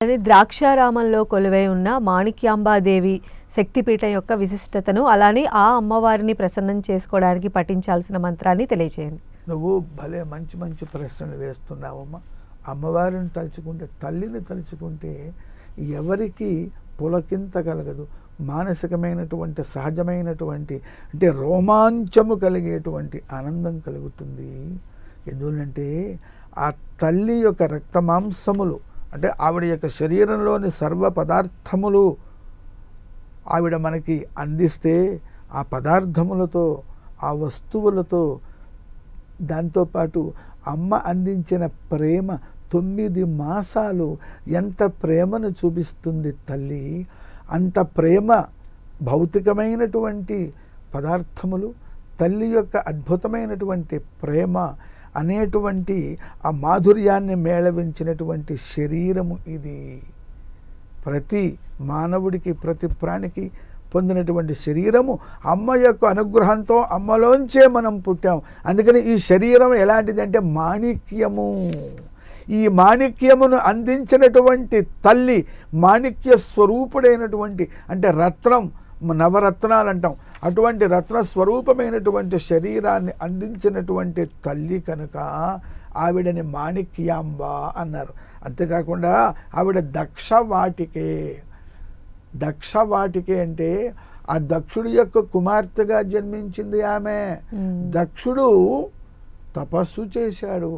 అది ద్రాక్షారామంలో కొలువై ఉన్న మాణిక్యాంబాదేవి శక్తిపీఠం యొక్క విశిష్టతను అలానే ఆ అమ్మవారిని ప్రసన్నం చేసుకోవడానికి పఠించాల్సిన మంత్రాన్ని తెలియజేయండి. నువ్వు భలే మంచి మంచి ప్రశ్నలు వేస్తున్నావమ్మా. అమ్మవారిని తలుచుకుంటే, తల్లిని తలుచుకుంటే ఎవరికి పులకింత కలగదు. మానసికమైనటువంటి సహజమైనటువంటి అంటే రోమాంచము కలిగేటువంటి ఆనందం కలుగుతుంది. ఎందువల్లంటే ఆ తల్లి యొక్క రక్తమాంసములు అంటే ఆవిడ యొక్క శరీరంలోని సర్వ పదార్థములు ఆవిడ మనకి అందిస్తే ఆ పదార్థములతో ఆ వస్తువులతో దాంతోపాటు అమ్మ అందించిన ప్రేమ 9 మాసాలు ఎంత ప్రేమను చూపిస్తుంది తల్లి. అంత ప్రేమ భౌతికమైనటువంటి పదార్థములు, తల్లి యొక్క అద్భుతమైనటువంటి ప్రేమ అనేటువంటి ఆ మాధుర్యాన్ని మేళవించినటువంటి శరీరము ఇది. ప్రతి మానవుడికి ప్రతి ప్రాణికి పొందినటువంటి శరీరము అమ్మ యొక్క అనుగ్రహంతో అమ్మలోంచే మనం పుట్టాం. అందుకని ఈ శరీరం ఎలాంటిదంటే మాణిక్యము. ఈ మాణిక్యమును అందించినటువంటి తల్లి మాణిక్య స్వరూపుడైనటువంటి అంటే రత్నం, నవరత్నాలు అంటాం, అటువంటి రత్న స్వరూపమైనటువంటి శరీరాన్ని అందించినటువంటి తల్లి కనుక ఆవిడని మాణిక్యాంబ అన్నారు. అంతేకాకుండా ఆవిడ దక్షవాటికే. దక్షవాటికే అంటే ఆ దక్షుడు యొక్క కుమార్తెగా జన్మించింది ఆమె. దక్షుడు తపస్సు చేశాడు.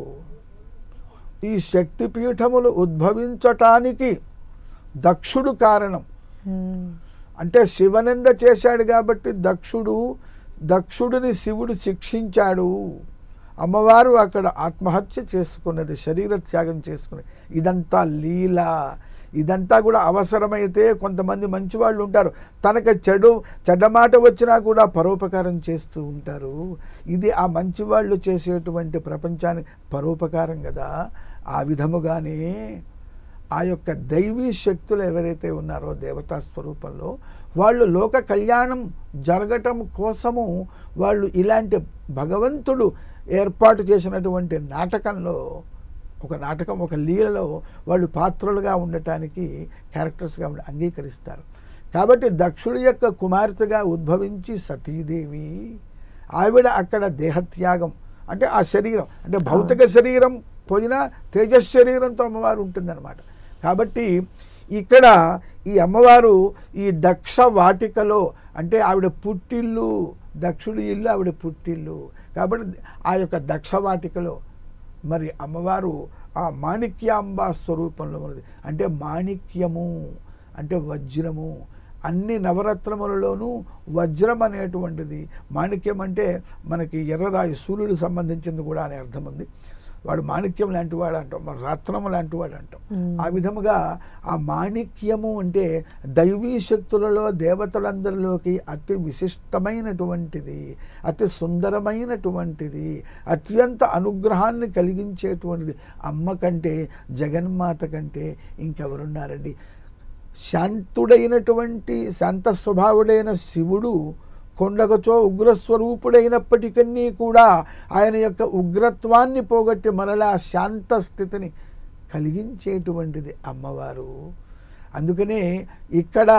ఈ శక్తిపీఠములు ఉద్భవించటానికి దక్షుడు కారణం. అంటే శివనింద చేశాడు కాబట్టి దక్షుడిని శివుడు శిక్షించాడు. అమ్మవారు అక్కడ ఆత్మహత్య చేసుకున్నది, శరీర త్యాగం చేసుకున్నది. ఇదంతా లీల. ఇదంతా కూడా అవసరమైతే కొంతమంది మంచివాళ్ళు ఉంటారు, తనకు చెడ్డమాట వచ్చినా కూడా పరోపకారం చేస్తూ ఉంటారు. ఇది ఆ మంచివాళ్ళు చేసేటువంటి ప్రపంచానికి పరోపకారం కదా. ఆ విధముగానే ఆ యొక్క దైవీ శక్తులు ఎవరైతే ఉన్నారో దేవతా స్వరూపంలో వాళ్ళు లోక కళ్యాణం జరగటం కోసము వాళ్ళు ఇలాంటి భగవంతుడు ఏర్పాటు చేసినటువంటి నాటకంలో ఒక లీలలో వాళ్ళు పాత్రలుగా ఉండటానికి క్యారెక్టర్స్గా అంగీకరిస్తారు. కాబట్టి దక్షుడి యొక్క కుమార్తెగా ఉద్భవించి సతీదేవి ఆవిడ అక్కడ దేహత్యాగం అంటే ఆ శరీరం అంటే భౌతిక శరీరం పోయినా తేజస్ శరీరంతో అమ్మవారు ఉంటుందన్నమాట. కాబట్టి ఇక్కడ ఈ అమ్మవారు ఈ దక్ష వాటికలో అంటే ఆవిడ పుట్టిల్లు, దక్షుడి ఇల్లు ఆవిడ పుట్టిల్లు. కాబట్టి ఆ యొక్క దక్ష వాటికలో మరి అమ్మవారు ఆ మాణిక్యాంబ స్వరూపంలో ఉన్నది. అంటే మాణిక్యము అంటే వజ్రము. అన్ని నవరత్నములలోనూ వజ్రం అనేటువంటిది. మాణిక్యం అంటే మనకి ఎర్రరాయి సూర్యుడికి సంబంధించింది కూడా అనే అర్థం ఉంది. వాడు మాణిక్యం లాంటి వాడు అంటాం, మన రత్నము లాంటి వాడు అంటాం. ఆ విధముగా ఆ మాణిక్యము అంటే దైవీ శక్తులలో దేవతలందరిలోకి అతి విశిష్టమైనటువంటిది, అతి సుందరమైనటువంటిది, అత్యంత అనుగ్రహాన్ని కలిగించేటువంటిది. అమ్మ కంటే జగన్మాత కంటే ఇంకెవరున్నారండి? శాంతుడైనటువంటి శాంత స్వభావుడైన శివుడు కొండగచో ఉగ్రస్వరూపుడైనప్పటికీ కూడా ఆయన యొక్క ఉగ్రత్వాన్ని పోగొట్టి మరలా శాంత స్థితిని కలిగించేటువంటిది అమ్మవారు. అందుకనే ఇక్కడ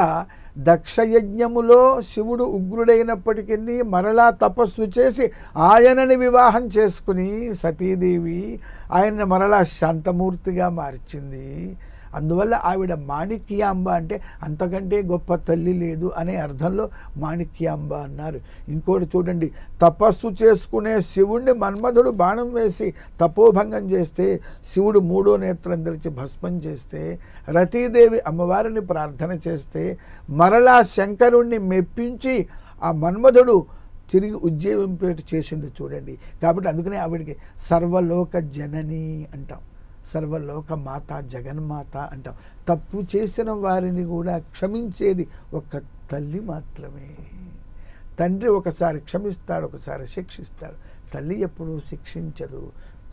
దక్షయజ్ఞములో శివుడు ఉగ్రుడైనప్పటికీ మరలా తపస్సు చేసి ఆయనని వివాహం చేసుకుని సతీదేవి ఆయన్ని మరలా శాంతమూర్తిగా మార్చింది. అందువల్ల ఆవిడ మాణిక్యాంబ అంటే అంతకంటే గొప్ప తల్లి లేదు అనే అర్థంలో మాణిక్యాంబ అన్నారు. ఇంకోటి చూడండి, తపస్సు చేసుకునే శివుణ్ణి మన్మధుడు బాణం వేసి తపోభంగం చేస్తే శివుడు 3వ నేత్రం తెరిచి భస్మం చేస్తే రతీదేవి అమ్మవారిని ప్రార్థన చేస్తే మరలా శంకరుణ్ణి మెప్పించి ఆ మన్మధుడు తిరిగి ఉజ్జీవింపేట చేసింది చూడండి. కాబట్టి అందుకనే ఆవిడికి సర్వలోక జనని అంటాం, సర్వలోక మాత జగన్మాత అంటాం. తప్పు చేసిన వారిని కూడా క్షమించేది ఒక్క తల్లి మాత్రమే. తండ్రి ఒకసారి క్షమిస్తాడు, ఒకసారి శిక్షిస్తాడు, తల్లి ఎప్పుడూ శిక్షించదు.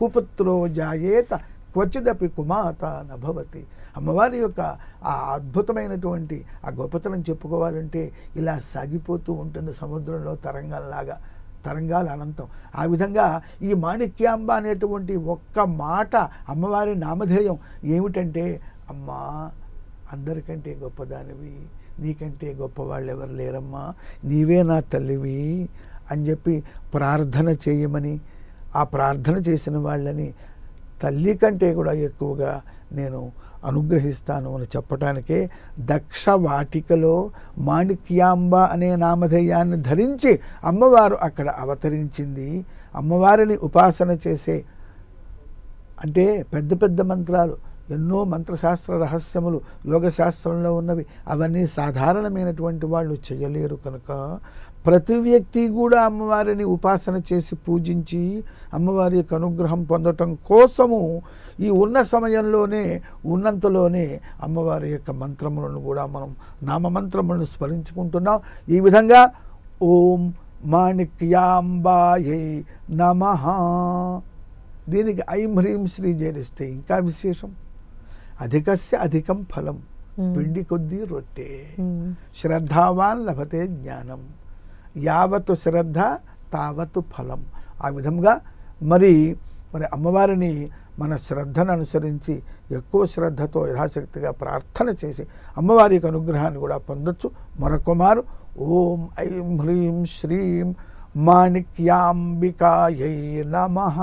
కుపుత్రో జాయేత క్వచిదపి కుమాత నభవతి. అమ్మవారి యొక్క ఆ అద్భుతమైనటువంటి ఆ గొప్పతనం చెప్పుకోవాలంటే ఇలా సాగిపోతూ ఉంటుంది సముద్రంలో తరంగాల్లాగా. తరంగాలు అనంతం. ఆ విధంగా ఈ మాణిక్యాంబ అనేటువంటి ఒక్క మాట అమ్మవారి నామధేయం ఏమిటంటే అమ్మా అందరికంటే గొప్పదానివి, నీకంటే గొప్పవాళ్ళు ఎవరు లేరమ్మా, నీవే నా తల్లివి అని చెప్పి ప్రార్థన చేయమని, ఆ ప్రార్థన చేసిన వాళ్ళని తల్లి కంటే కూడా ఎక్కువగా నేను అనుగ్రహిస్తాను అని చెప్పటానికే దక్ష వాటికలో మాణిక్యాంబ అనే నామధేయాన్ని ధరించి అమ్మవారు అక్కడ అవతరించింది. అమ్మవారిని ఉపాసన చేసే అంటే పెద్ద పెద్ద మంత్రాలు, ఎన్నో మంత్రశాస్త్ర రహస్యములు యోగశాస్త్రంలో ఉన్నవి, అవన్నీ సాధారణమైనటువంటి వాళ్ళు చేయలేరు. కనుక ప్రతి వ్యక్తి కూడా అమ్మవారిని ఉపాసన చేసి పూజించి అమ్మవారి యొక్క అనుగ్రహం పొందటం కోసము ఈ ఉన్న సమయంలోనే ఉన్నంతలోనే అమ్మవారి యొక్క మంత్రములను కూడా మనం నామమంత్రములను స్మరించుకుంటున్నాం. ఈ విధంగా ఓం మాణిక్యాంబాయై నమః, దీనికి ఐం హ్రీం శ్రీ చేరిస్తే ఇంకా విశేషం. అధికస్య అధికం ఫలం, పిండి కొద్దీ రొట్టె, శ్రద్ధావాన్ లభతే జ్ఞానం, యావత్తు శ్రద్ధ తావత్తు ఫలం. ఆ విధంగా మరి అమ్మవారిని మన శ్రద్ధను అనుసరించి ఎక్కువ శ్రద్ధతో యథాశక్తిగా ప్రార్థన చేసి అమ్మవారి యొక్క అనుగ్రహాన్ని కూడా పొందొచ్చు. మరొక మారు ఓం ఐం హ్రీం శ్రీం మాణిక్యాంబికాయై నమః.